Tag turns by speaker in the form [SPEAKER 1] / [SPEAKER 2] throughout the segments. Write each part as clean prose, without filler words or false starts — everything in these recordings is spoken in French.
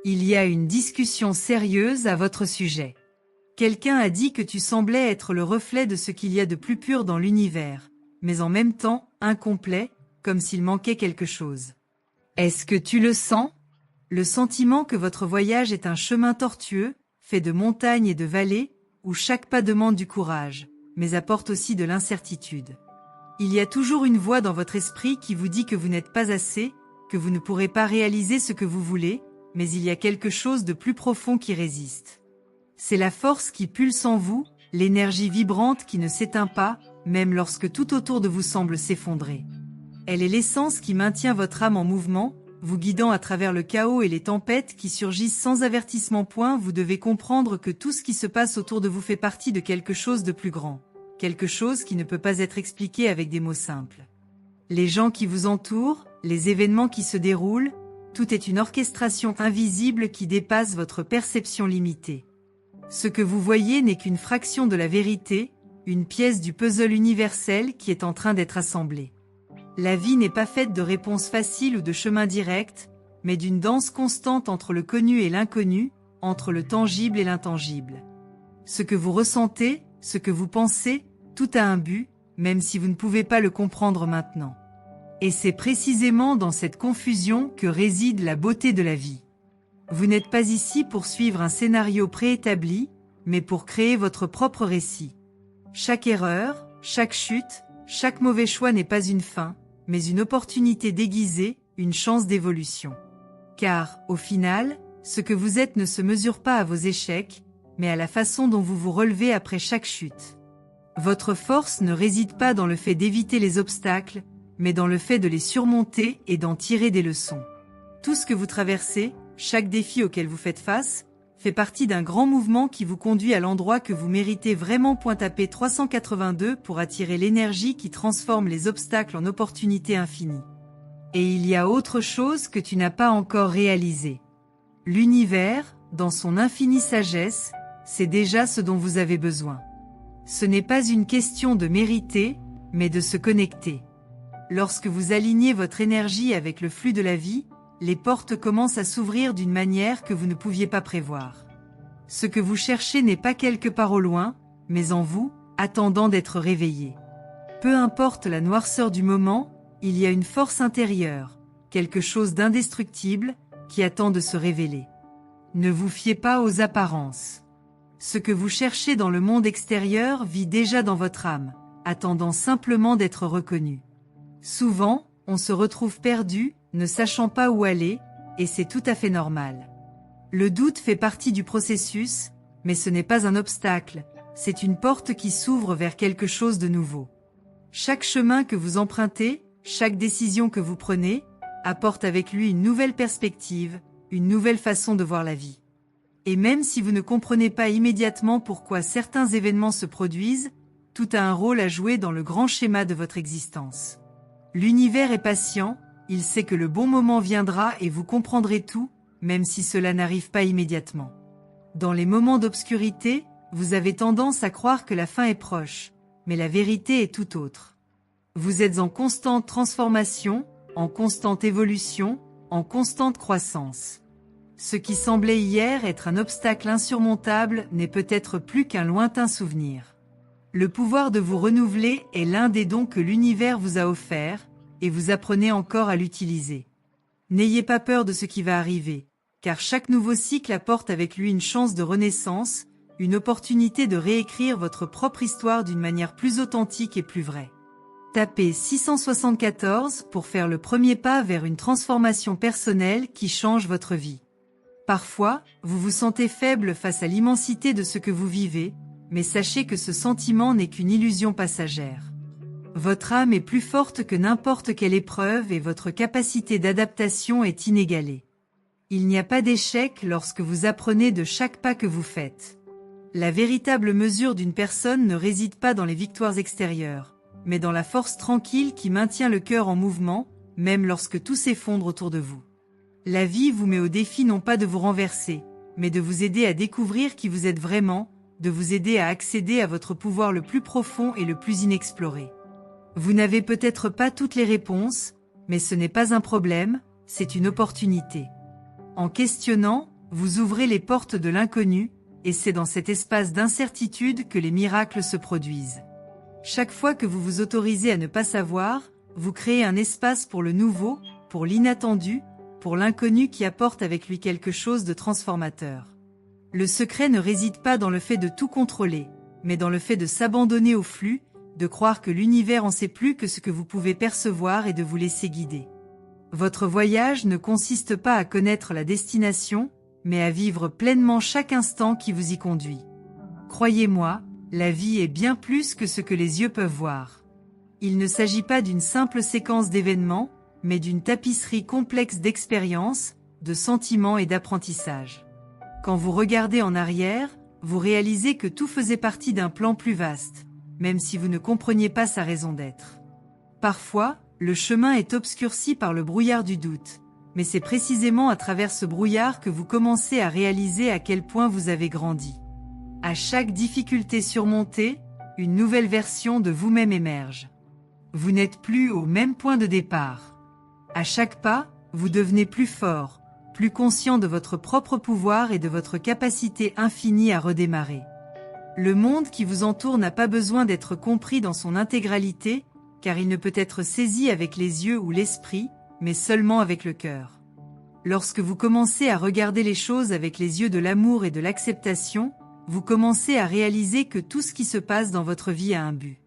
[SPEAKER 1] Il y a une discussion sérieuse à votre sujet. Quelqu'un a dit que tu semblais être le reflet de ce qu'il y a de plus pur dans l'univers, mais en même temps, incomplet, comme s'il manquait quelque chose. Est-ce que tu le sens? Le sentiment que votre voyage est un chemin tortueux, fait de montagnes et de vallées, où chaque pas demande du courage, mais apporte aussi de l'incertitude. Il y a toujours une voix dans votre esprit qui vous dit que vous n'êtes pas assez, que vous ne pourrez pas réaliser ce que vous voulez, mais il y a quelque chose de plus profond qui résiste. C'est la force qui pulse en vous, l'énergie vibrante qui ne s'éteint pas, même lorsque tout autour de vous semble s'effondrer. Elle est l'essence qui maintient votre âme en mouvement, vous guidant à travers le chaos et les tempêtes qui surgissent sans avertissement. Vous devez comprendre que tout ce qui se passe autour de vous fait partie de quelque chose de plus grand, quelque chose qui ne peut pas être expliqué avec des mots simples. Les gens qui vous entourent, les événements qui se déroulent, tout est une orchestration invisible qui dépasse votre perception limitée. Ce que vous voyez n'est qu'une fraction de la vérité, une pièce du puzzle universel qui est en train d'être assemblée. La vie n'est pas faite de réponses faciles ou de chemins directs, mais d'une danse constante entre le connu et l'inconnu, entre le tangible et l'intangible. Ce que vous ressentez, ce que vous pensez, tout a un but, même si vous ne pouvez pas le comprendre maintenant. Et c'est précisément dans cette confusion que réside la beauté de la vie. Vous n'êtes pas ici pour suivre un scénario préétabli, mais pour créer votre propre récit. Chaque erreur, chaque chute, chaque mauvais choix n'est pas une fin, mais une opportunité déguisée, une chance d'évolution. Car, au final, ce que vous êtes ne se mesure pas à vos échecs, mais à la façon dont vous vous relevez après chaque chute. Votre force ne réside pas dans le fait d'éviter les obstacles, mais dans le fait de les surmonter et d'en tirer des leçons. Tout ce que vous traversez, chaque défi auquel vous faites face, fait partie d'un grand mouvement qui vous conduit à l'endroit que vous méritez vraiment. Tapez 382 pour attirer l'énergie qui transforme les obstacles en opportunités infinies. Et il y a autre chose que tu n'as pas encore réalisé. L'univers, dans son infinie sagesse, c'est déjà ce dont vous avez besoin. Ce n'est pas une question de mériter, mais de se connecter. Lorsque vous alignez votre énergie avec le flux de la vie, les portes commencent à s'ouvrir d'une manière que vous ne pouviez pas prévoir. Ce que vous cherchez n'est pas quelque part au loin, mais en vous, attendant d'être réveillé. Peu importe la noirceur du moment, il y a une force intérieure, quelque chose d'indestructible, qui attend de se révéler. Ne vous fiez pas aux apparences. Ce que vous cherchez dans le monde extérieur vit déjà dans votre âme, attendant simplement d'être reconnu. Souvent, on se retrouve perdu, ne sachant pas où aller, et c'est tout à fait normal. Le doute fait partie du processus, mais ce n'est pas un obstacle, c'est une porte qui s'ouvre vers quelque chose de nouveau. Chaque chemin que vous empruntez, chaque décision que vous prenez, apporte avec lui une nouvelle perspective, une nouvelle façon de voir la vie. Et même si vous ne comprenez pas immédiatement pourquoi certains événements se produisent, tout a un rôle à jouer dans le grand schéma de votre existence. L'univers est patient, il sait que le bon moment viendra et vous comprendrez tout, même si cela n'arrive pas immédiatement. Dans les moments d'obscurité, vous avez tendance à croire que la fin est proche, mais la vérité est tout autre. Vous êtes en constante transformation, en constante évolution, en constante croissance. Ce qui semblait hier être un obstacle insurmontable n'est peut-être plus qu'un lointain souvenir. Le pouvoir de vous renouveler est l'un des dons que l'univers vous a offerts, et vous apprenez encore à l'utiliser. N'ayez pas peur de ce qui va arriver, car chaque nouveau cycle apporte avec lui une chance de renaissance, une opportunité de réécrire votre propre histoire d'une manière plus authentique et plus vraie. Tapez 674 pour faire le premier pas vers une transformation personnelle qui change votre vie. Parfois, vous vous sentez faible face à l'immensité de ce que vous vivez, mais sachez que ce sentiment n'est qu'une illusion passagère. Votre âme est plus forte que n'importe quelle épreuve et votre capacité d'adaptation est inégalée. Il n'y a pas d'échec lorsque vous apprenez de chaque pas que vous faites. La véritable mesure d'une personne ne réside pas dans les victoires extérieures, mais dans la force tranquille qui maintient le cœur en mouvement, même lorsque tout s'effondre autour de vous. La vie vous met au défi non pas de vous renverser, mais de vous aider à découvrir qui vous êtes vraiment, de vous aider à accéder à votre pouvoir le plus profond et le plus inexploré. Vous n'avez peut-être pas toutes les réponses, mais ce n'est pas un problème, c'est une opportunité. En questionnant, Vous ouvrez les portes de l'inconnu, et c'est dans cet espace d'incertitude que les miracles se produisent. Chaque fois que vous vous autorisez à ne pas savoir, vous créez un espace pour le nouveau, pour l'inattendu, pour l'inconnu qui apporte avec lui quelque chose de transformateur. Le secret ne réside pas dans le fait de tout contrôler, mais dans le fait de s'abandonner au flux, de croire que l'univers en sait plus que ce que vous pouvez percevoir et de vous laisser guider. Votre voyage ne consiste pas à connaître la destination, mais à vivre pleinement chaque instant qui vous y conduit. Croyez-moi, la vie est bien plus que ce que les yeux peuvent voir. Il ne s'agit pas d'une simple séquence d'événements, mais d'une tapisserie complexe d'expériences, de sentiments et d'apprentissage. Quand vous regardez en arrière, vous réalisez que tout faisait partie d'un plan plus vaste, même si vous ne compreniez pas sa raison d'être. Parfois, le chemin est obscurci par le brouillard du doute, mais c'est précisément à travers ce brouillard que vous commencez à réaliser à quel point vous avez grandi. À chaque difficulté surmontée, une nouvelle version de vous-même émerge. Vous n'êtes plus au même point de départ. À chaque pas, vous devenez plus fort, plus conscient de votre propre pouvoir et de votre capacité infinie à redémarrer. Le monde qui vous entoure n'a pas besoin d'être compris dans son intégralité, car il ne peut être saisi avec les yeux ou l'esprit, mais seulement avec le cœur. Lorsque vous commencez à regarder les choses avec les yeux de l'amour et de l'acceptation, vous commencez à réaliser que tout ce qui se passe dans votre vie a un but.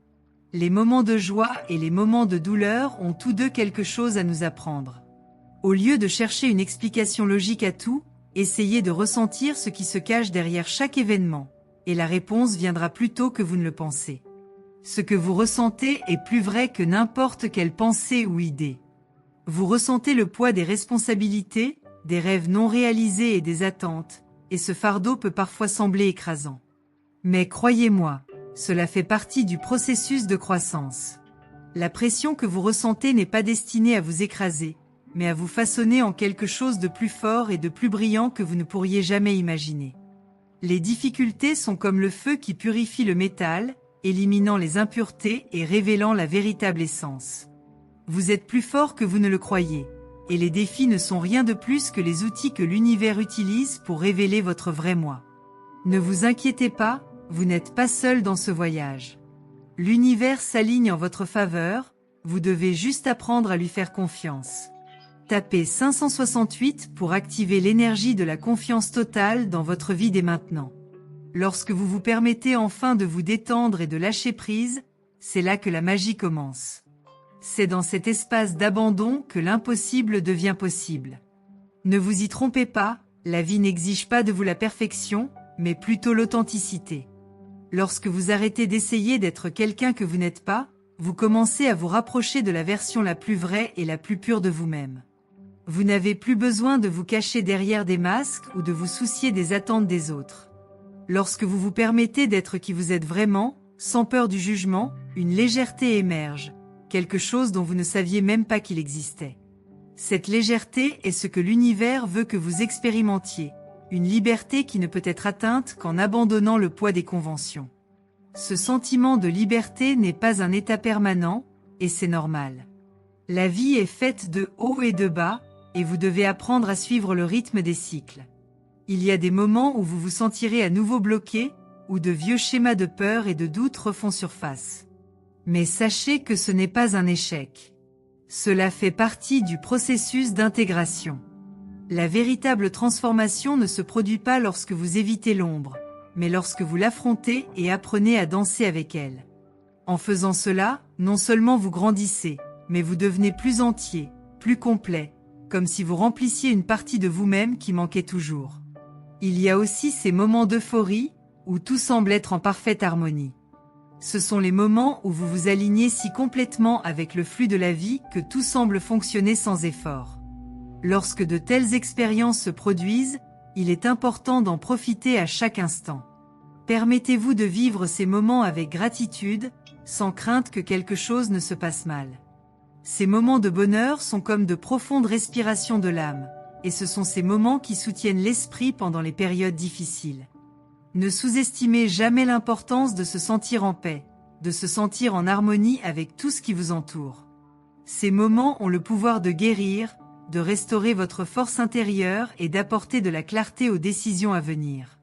[SPEAKER 1] Les moments de joie et les moments de douleur ont tous deux quelque chose à nous apprendre. Au lieu de chercher une explication logique à tout, essayez de ressentir ce qui se cache derrière chaque événement, et la réponse viendra plus tôt que vous ne le pensez. Ce que vous ressentez est plus vrai que n'importe quelle pensée ou idée. Vous ressentez le poids des responsabilités, des rêves non réalisés et des attentes, et ce fardeau peut parfois sembler écrasant. Mais croyez-moi, cela fait partie du processus de croissance. La pression que vous ressentez n'est pas destinée à vous écraser, mais à vous façonner en quelque chose de plus fort et de plus brillant que vous ne pourriez jamais imaginer. Les difficultés sont comme le feu qui purifie le métal, éliminant les impuretés et révélant la véritable essence. Vous êtes plus fort que vous ne le croyez, et les défis ne sont rien de plus que les outils que l'univers utilise pour révéler votre vrai moi. Ne vous inquiétez pas, vous n'êtes pas seul dans ce voyage. L'univers s'aligne en votre faveur, vous devez juste apprendre à lui faire confiance. Tapez 568 pour activer l'énergie de la confiance totale dans votre vie dès maintenant. Lorsque vous vous permettez enfin de vous détendre et de lâcher prise, c'est là que la magie commence. C'est dans cet espace d'abandon que l'impossible devient possible. Ne vous y trompez pas, la vie n'exige pas de vous la perfection, mais plutôt l'authenticité. Lorsque vous arrêtez d'essayer d'être quelqu'un que vous n'êtes pas, vous commencez à vous rapprocher de la version la plus vraie et la plus pure de vous-même. Vous n'avez plus besoin de vous cacher derrière des masques ou de vous soucier des attentes des autres. Lorsque vous vous permettez d'être qui vous êtes vraiment, sans peur du jugement, une légèreté émerge, quelque chose dont vous ne saviez même pas qu'il existait. Cette légèreté est ce que l'univers veut que vous expérimentiez, une liberté qui ne peut être atteinte qu'en abandonnant le poids des conventions. Ce sentiment de liberté n'est pas un état permanent, et c'est normal. La vie est faite de hauts et de bas, et vous devez apprendre à suivre le rythme des cycles. Il y a des moments où vous vous sentirez à nouveau bloqué, où de vieux schémas de peur et de doute refont surface. Mais sachez que ce n'est pas un échec. Cela fait partie du processus d'intégration. La véritable transformation ne se produit pas lorsque vous évitez l'ombre, mais lorsque vous l'affrontez et apprenez à danser avec elle. En faisant cela, non seulement vous grandissez, mais vous devenez plus entier, plus complet, comme si vous remplissiez une partie de vous-même qui manquait toujours. Il y a aussi ces moments d'euphorie, où tout semble être en parfaite harmonie. Ce sont les moments où vous vous alignez si complètement avec le flux de la vie que tout semble fonctionner sans effort. Lorsque de telles expériences se produisent, il est important d'en profiter à chaque instant. Permettez-vous de vivre ces moments avec gratitude, sans crainte que quelque chose ne se passe mal. Ces moments de bonheur sont comme de profondes respirations de l'âme, et ce sont ces moments qui soutiennent l'esprit pendant les périodes difficiles. Ne sous-estimez jamais l'importance de se sentir en paix, de se sentir en harmonie avec tout ce qui vous entoure. Ces moments ont le pouvoir de guérir, de restaurer votre force intérieure et d'apporter de la clarté aux décisions à venir.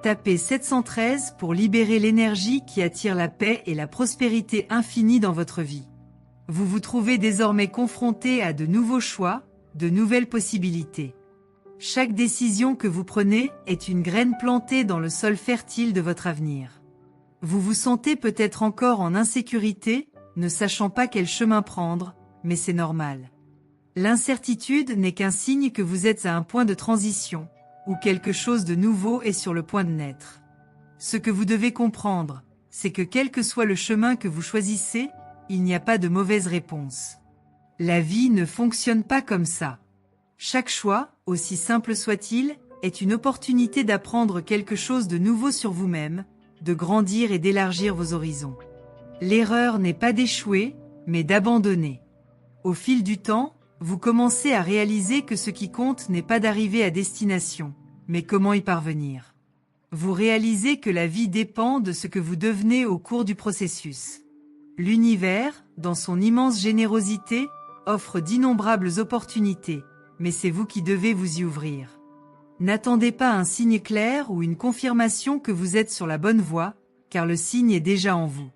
[SPEAKER 1] Tapez 713 pour libérer l'énergie qui attire la paix et la prospérité infinie dans votre vie. Vous vous trouvez désormais confronté à de nouveaux choix, de nouvelles possibilités. Chaque décision que vous prenez est une graine plantée dans le sol fertile de votre avenir. Vous vous sentez peut-être encore en insécurité, ne sachant pas quel chemin prendre, mais c'est normal. L'incertitude n'est qu'un signe que vous êtes à un point de transition, où quelque chose de nouveau est sur le point de naître. Ce que vous devez comprendre, c'est que quel que soit le chemin que vous choisissez, il n'y a pas de mauvaise réponse. La vie ne fonctionne pas comme ça. Chaque choix, aussi simple soit-il, est une opportunité d'apprendre quelque chose de nouveau sur vous-même, de grandir et d'élargir vos horizons. L'erreur n'est pas d'échouer, mais d'abandonner. Au fil du temps, vous commencez à réaliser que ce qui compte n'est pas d'arriver à destination, mais comment y parvenir. Vous réalisez que la vie dépend de ce que vous devenez au cours du processus. L'univers, dans son immense générosité, offre d'innombrables opportunités, mais c'est vous qui devez vous y ouvrir. N'attendez pas un signe clair ou une confirmation que vous êtes sur la bonne voie, car le signe est déjà en vous.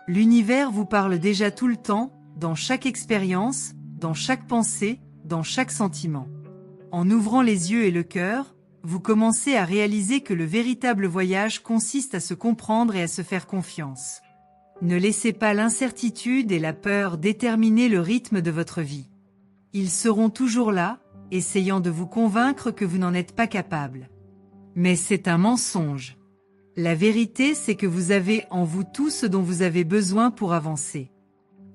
[SPEAKER 1] L'univers vous parle déjà tout le temps, dans chaque expérience, dans chaque pensée, dans chaque sentiment. En ouvrant les yeux et le cœur, vous commencez à réaliser que le véritable voyage consiste à se comprendre et à se faire confiance. Ne laissez pas l'incertitude et la peur déterminer le rythme de votre vie. Ils seront toujours là, essayant de vous convaincre que vous n'en êtes pas capable. Mais c'est un mensonge. La vérité, c'est que vous avez en vous tout ce dont vous avez besoin pour avancer.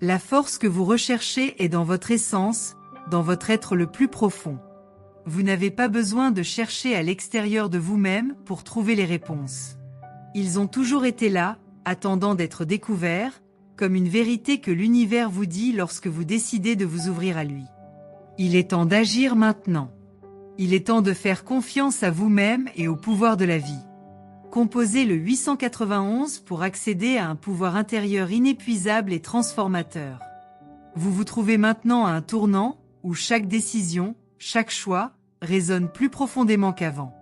[SPEAKER 1] La force que vous recherchez est dans votre essence, dans votre être le plus profond. Vous n'avez pas besoin de chercher à l'extérieur de vous-même pour trouver les réponses. Ils ont toujours été là, attendant d'être découverts, comme une vérité que l'univers vous dit lorsque vous décidez de vous ouvrir à lui. Il est temps d'agir maintenant. Il est temps de faire confiance à vous-même et au pouvoir de la vie. Composez le 891 pour accéder à un pouvoir intérieur inépuisable et transformateur. Vous vous trouvez maintenant à un tournant où chaque décision, chaque choix, résonne plus profondément qu'avant.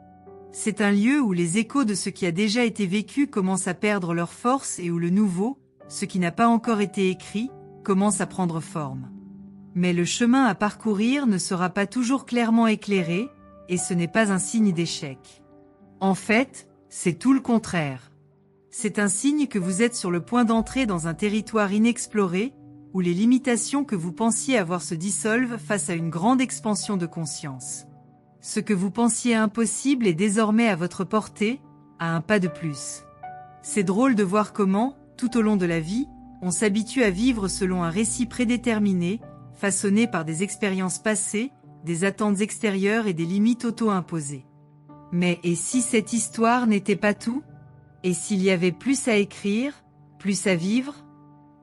[SPEAKER 1] C'est un lieu où les échos de ce qui a déjà été vécu commencent à perdre leur force et où le nouveau, ce qui n'a pas encore été écrit, commence à prendre forme. Mais le chemin à parcourir ne sera pas toujours clairement éclairé, et ce n'est pas un signe d'échec. En fait, c'est tout le contraire. C'est un signe que vous êtes sur le point d'entrer dans un territoire inexploré, où les limitations que vous pensiez avoir se dissolvent face à une grande expansion de conscience. Ce que vous pensiez impossible est désormais à votre portée, à un pas de plus. C'est drôle de voir comment, tout au long de la vie, on s'habitue à vivre selon un récit prédéterminé, façonné par des expériences passées, des attentes extérieures et des limites auto-imposées. Mais et si cette histoire n'était pas tout? Et s'il y avait plus à écrire, plus à vivre?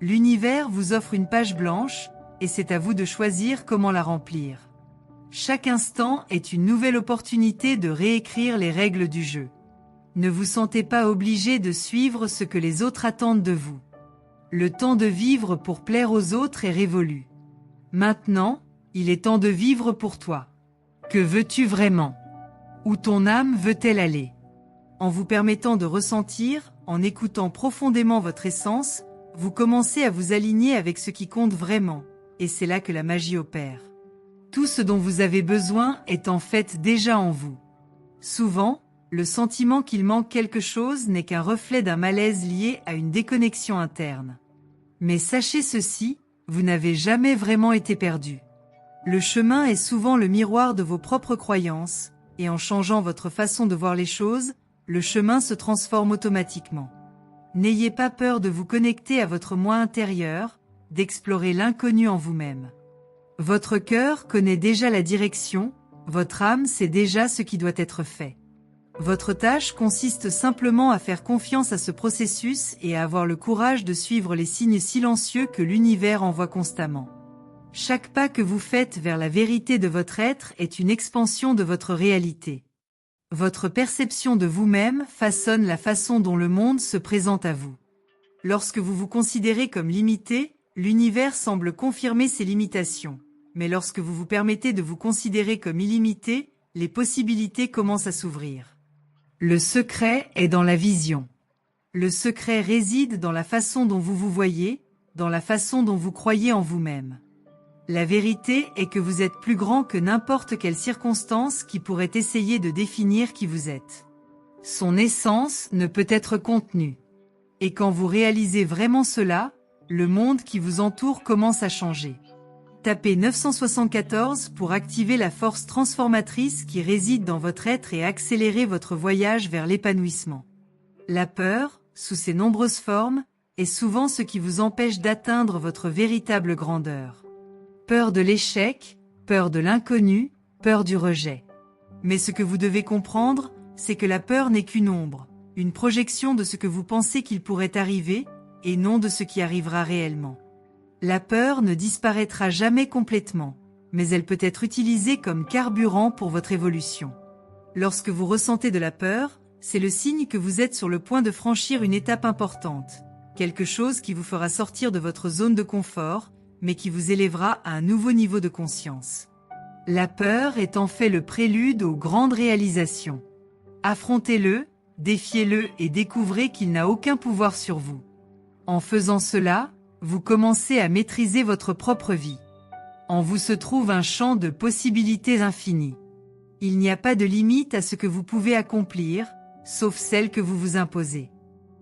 [SPEAKER 1] L'univers vous offre une page blanche, et c'est à vous de choisir comment la remplir. Chaque instant est une nouvelle opportunité de réécrire les règles du jeu. Ne vous sentez pas obligé de suivre ce que les autres attendent de vous. Le temps de vivre pour plaire aux autres est révolu. Maintenant, il est temps de vivre pour toi. Que veux-tu vraiment? Où ton âme veut-elle aller? En vous permettant de ressentir, en écoutant profondément votre essence, vous commencez à vous aligner avec ce qui compte vraiment, et c'est là que la magie opère. Tout ce dont vous avez besoin est en fait déjà en vous. Souvent, le sentiment qu'il manque quelque chose n'est qu'un reflet d'un malaise lié à une déconnexion interne. Mais sachez ceci, vous n'avez jamais vraiment été perdu. Le chemin est souvent le miroir de vos propres croyances, et en changeant votre façon de voir les choses, le chemin se transforme automatiquement. N'ayez pas peur de vous connecter à votre moi intérieur, d'explorer l'inconnu en vous-même. Votre cœur connaît déjà la direction, votre âme sait déjà ce qui doit être fait. Votre tâche consiste simplement à faire confiance à ce processus et à avoir le courage de suivre les signes silencieux que l'univers envoie constamment. Chaque pas que vous faites vers la vérité de votre être est une expansion de votre réalité. Votre perception de vous-même façonne la façon dont le monde se présente à vous. Lorsque vous vous considérez comme limité, l'univers semble confirmer ses limitations. mais lorsque vous vous permettez de vous considérer comme illimité, les possibilités commencent à s'ouvrir. Le secret est dans la vision. Le secret réside dans la façon dont vous vous voyez, dans la façon dont vous croyez en vous-même. La vérité est que vous êtes plus grand que n'importe quelle circonstance qui pourrait essayer de définir qui vous êtes. Son essence ne peut être contenue. Et quand vous réalisez vraiment cela, le monde qui vous entoure commence à changer. Tapez 974 pour activer la force transformatrice qui réside dans votre être et accélérer votre voyage vers l'épanouissement. La peur, sous ses nombreuses formes, est souvent ce qui vous empêche d'atteindre votre véritable grandeur. Peur de l'échec, peur de l'inconnu, peur du rejet. Mais ce que vous devez comprendre, c'est que la peur n'est qu'une ombre, une projection de ce que vous pensez qu'il pourrait arriver, et non de ce qui arrivera réellement. La peur ne disparaîtra jamais complètement, mais elle peut être utilisée comme carburant pour votre évolution. Lorsque vous ressentez de la peur, c'est le signe que vous êtes sur le point de franchir une étape importante, quelque chose qui vous fera sortir de votre zone de confort, mais qui vous élèvera à un nouveau niveau de conscience. La peur est en fait le prélude aux grandes réalisations. Affrontez-le, défiez-le et découvrez qu'il n'a aucun pouvoir sur vous. En faisant cela, vous commencez à maîtriser votre propre vie. En vous se trouve un champ de possibilités infinies. Il n'y a pas de limite à ce que vous pouvez accomplir, sauf celle que vous vous imposez.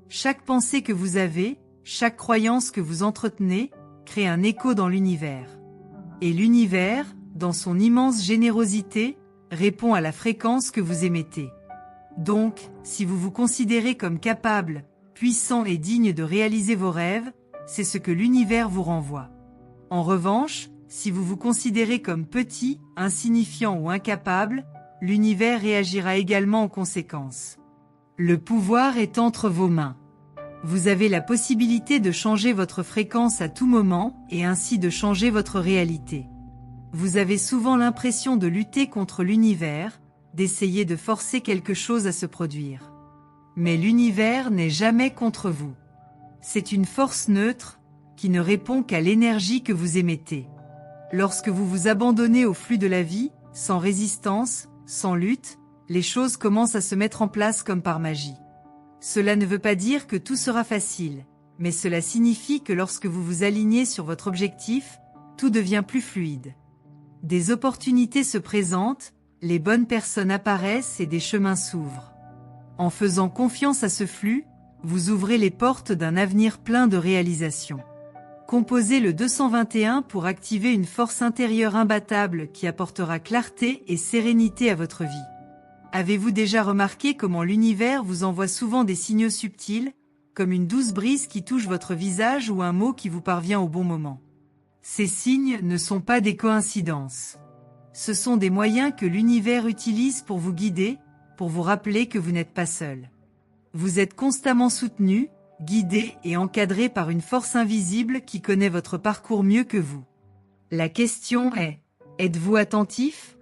[SPEAKER 1] Chaque pensée que vous avez, chaque croyance que vous entretenez, crée un écho dans l'univers. Et l'univers, dans son immense générosité, répond à la fréquence que vous émettez. Donc, si vous vous considérez comme capable, puissant et digne de réaliser vos rêves, c'est ce que l'univers vous renvoie. En revanche, si vous vous considérez comme petit, insignifiant ou incapable, l'univers réagira également en conséquence. Le pouvoir est entre vos mains. Vous avez la possibilité de changer votre fréquence à tout moment et ainsi de changer votre réalité. Vous avez souvent l'impression de lutter contre l'univers, d'essayer de forcer quelque chose à se produire. Mais l'univers n'est jamais contre vous. C'est une force neutre, qui ne répond qu'à l'énergie que vous émettez. Lorsque vous vous abandonnez au flux de la vie, sans résistance, sans lutte, les choses commencent à se mettre en place comme par magie. Cela ne veut pas dire que tout sera facile, mais cela signifie que lorsque vous vous alignez sur votre objectif, tout devient plus fluide. Des opportunités se présentent, les bonnes personnes apparaissent et des chemins s'ouvrent. En faisant confiance à ce flux, vous ouvrez les portes d'un avenir plein de réalisations. Composez le 221 pour activer une force intérieure imbattable qui apportera clarté et sérénité à votre vie. Avez-vous déjà remarqué comment l'univers vous envoie souvent des signaux subtils, comme une douce brise qui touche votre visage ou un mot qui vous parvient au bon moment? Ces signes ne sont pas des coïncidences. Ce sont des moyens que l'univers utilise pour vous guider, pour vous rappeler que vous n'êtes pas seul. Vous êtes constamment soutenu, guidé et encadré par une force invisible qui connaît votre parcours mieux que vous. La question est, êtes-vous attentif?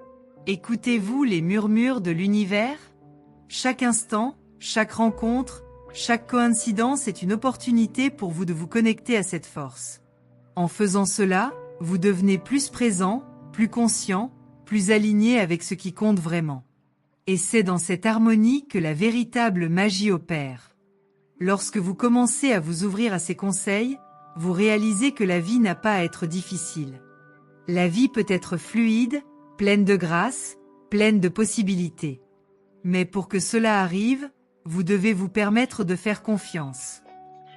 [SPEAKER 1] Écoutez-vous les murmures de l'univers? Chaque instant, chaque rencontre, chaque coïncidence est une opportunité pour vous de vous connecter à cette force. En faisant cela, vous devenez plus présent, plus conscient, plus aligné avec ce qui compte vraiment. Et c'est dans cette harmonie que la véritable magie opère. Lorsque vous commencez à vous ouvrir à ces conseils, vous réalisez que la vie n'a pas à être difficile. La vie peut être fluide, pleine de grâce, pleine de possibilités. Mais pour que cela arrive, vous devez vous permettre de faire confiance.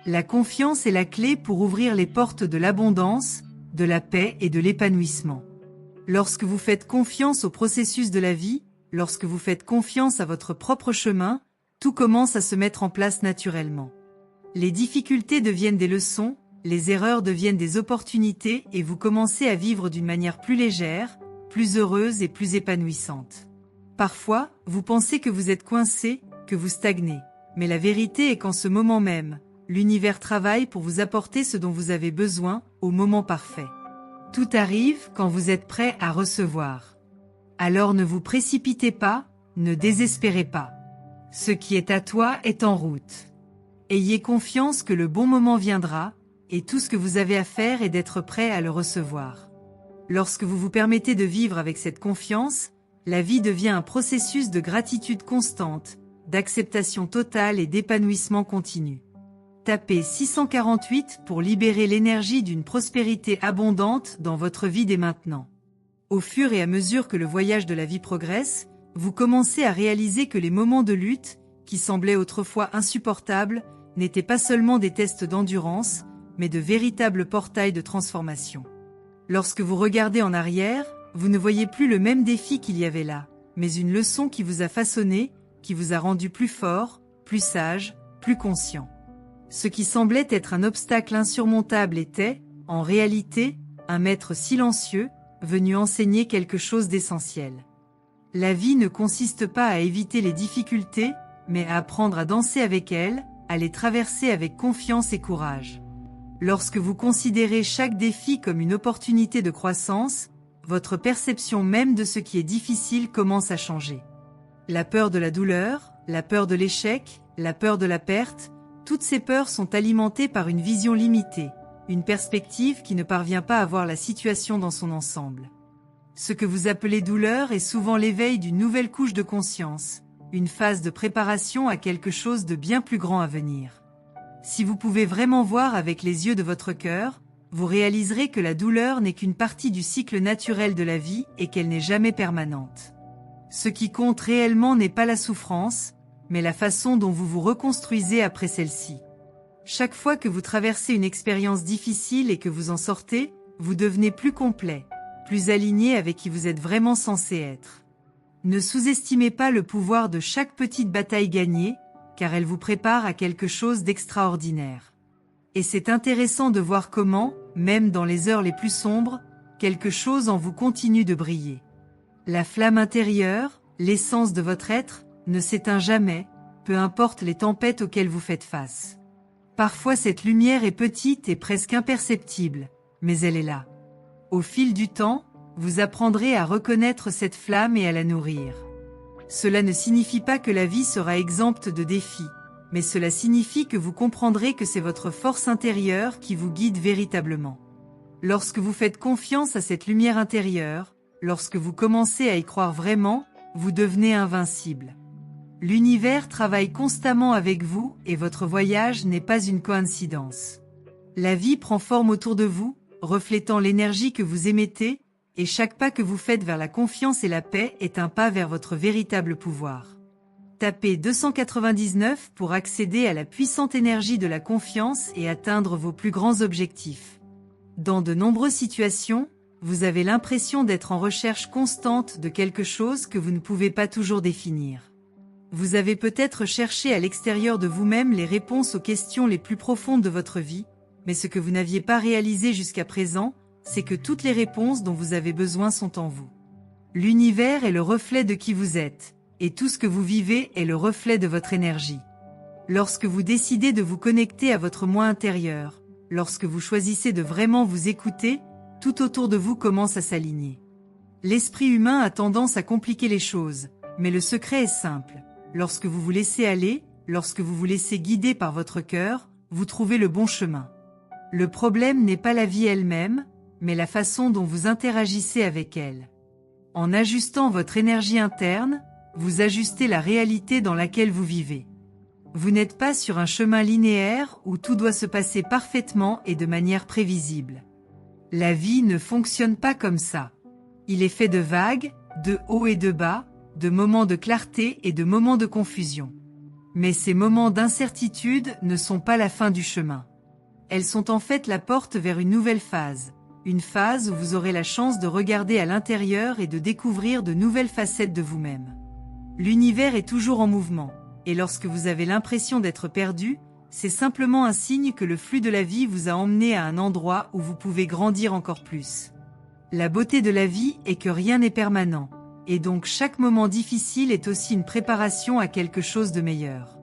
[SPEAKER 1] La confiance est la clé pour ouvrir les portes de l'abondance, de la paix et de l'épanouissement. Lorsque vous faites confiance au processus de la vie, lorsque vous faites confiance à votre propre chemin, tout commence à se mettre en place naturellement. Les difficultés deviennent des leçons, les erreurs deviennent des opportunités et vous commencez à vivre d'une manière plus légère, plus heureuse et plus épanouissante. Parfois, vous pensez que vous êtes coincé, que vous stagnez. Mais la vérité est qu'en ce moment même, l'univers travaille pour vous apporter ce dont vous avez besoin, au moment parfait. Tout arrive quand vous êtes prêt à recevoir. Alors ne vous précipitez pas, ne désespérez pas. Ce qui est à toi est en route. Ayez confiance que le bon moment viendra, et tout ce que vous avez à faire est d'être prêt à le recevoir. Lorsque vous vous permettez de vivre avec cette confiance, la vie devient un processus de gratitude constante, d'acceptation totale et d'épanouissement continu. Tapez 648 pour libérer l'énergie d'une prospérité abondante dans votre vie dès maintenant. Au fur et à mesure que le voyage de la vie progresse, vous commencez à réaliser que les moments de lutte, qui semblaient autrefois insupportables, n'étaient pas seulement des tests d'endurance, mais de véritables portails de transformation. Lorsque vous regardez en arrière, vous ne voyez plus le même défi qu'il y avait là, mais une leçon qui vous a façonné, qui vous a rendu plus fort, plus sage, plus conscient. Ce qui semblait être un obstacle insurmontable était, en réalité, un maître silencieux, venu enseigner quelque chose d'essentiel. La vie ne consiste pas à éviter les difficultés, mais à apprendre à danser avec elles, à les traverser avec confiance et courage. Lorsque vous considérez chaque défi comme une opportunité de croissance, votre perception même de ce qui est difficile commence à changer. La peur de la douleur, la peur de l'échec, la peur de la perte, toutes ces peurs sont alimentées par une vision limitée, une perspective qui ne parvient pas à voir la situation dans son ensemble. Ce que vous appelez douleur est souvent l'éveil d'une nouvelle couche de conscience, une phase de préparation à quelque chose de bien plus grand à venir. Si vous pouvez vraiment voir avec les yeux de votre cœur, vous réaliserez que la douleur n'est qu'une partie du cycle naturel de la vie et qu'elle n'est jamais permanente. Ce qui compte réellement n'est pas la souffrance, mais la façon dont vous vous reconstruisez après celle-ci. Chaque fois que vous traversez une expérience difficile et que vous en sortez, vous devenez plus complet, plus aligné avec qui vous êtes vraiment censé être. Ne sous-estimez pas le pouvoir de chaque petite bataille gagnée, car elle vous prépare à quelque chose d'extraordinaire. Et c'est intéressant de voir comment, même dans les heures les plus sombres, quelque chose en vous continue de briller. La flamme intérieure, l'essence de votre être, ne s'éteint jamais, peu importe les tempêtes auxquelles vous faites face. Parfois cette lumière est petite et presque imperceptible, mais elle est là. Au fil du temps, vous apprendrez à reconnaître cette flamme et à la nourrir. Cela ne signifie pas que la vie sera exempte de défis, mais cela signifie que vous comprendrez que c'est votre force intérieure qui vous guide véritablement. Lorsque vous faites confiance à cette lumière intérieure, lorsque vous commencez à y croire vraiment, vous devenez invincible. L'univers travaille constamment avec vous et votre voyage n'est pas une coïncidence. La vie prend forme autour de vous, reflétant l'énergie que vous émettez, et chaque pas que vous faites vers la confiance et la paix est un pas vers votre véritable pouvoir. Tapez 299 pour accéder à la puissante énergie de la confiance et atteindre vos plus grands objectifs. Dans de nombreuses situations, vous avez l'impression d'être en recherche constante de quelque chose que vous ne pouvez pas toujours définir. Vous avez peut-être cherché à l'extérieur de vous-même les réponses aux questions les plus profondes de votre vie, mais ce que vous n'aviez pas réalisé jusqu'à présent, c'est que toutes les réponses dont vous avez besoin sont en vous. L'univers est le reflet de qui vous êtes, et tout ce que vous vivez est le reflet de votre énergie. Lorsque vous décidez de vous connecter à votre moi intérieur, lorsque vous choisissez de vraiment vous écouter, tout autour de vous commence à s'aligner. L'esprit humain a tendance à compliquer les choses, mais le secret est simple. Lorsque vous vous laissez aller, lorsque vous vous laissez guider par votre cœur, vous trouvez le bon chemin. Le problème n'est pas la vie elle-même, mais la façon dont vous interagissez avec elle. En ajustant votre énergie interne, vous ajustez la réalité dans laquelle vous vivez. Vous n'êtes pas sur un chemin linéaire où tout doit se passer parfaitement et de manière prévisible. La vie ne fonctionne pas comme ça. Il est fait de vagues, de hauts et de bas, de moments de clarté et de moments de confusion. Mais ces moments d'incertitude ne sont pas la fin du chemin. Elles sont en fait la porte vers une nouvelle phase, une phase où vous aurez la chance de regarder à l'intérieur et de découvrir de nouvelles facettes de vous-même. L'univers est toujours en mouvement, et lorsque vous avez l'impression d'être perdu, c'est simplement un signe que le flux de la vie vous a emmené à un endroit où vous pouvez grandir encore plus. La beauté de la vie est que rien n'est permanent. Et donc chaque moment difficile est aussi une préparation à quelque chose de meilleur.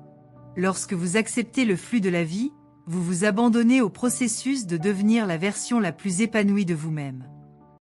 [SPEAKER 1] Lorsque vous acceptez le flux de la vie, vous vous abandonnez au processus de devenir la version la plus épanouie de vous-même.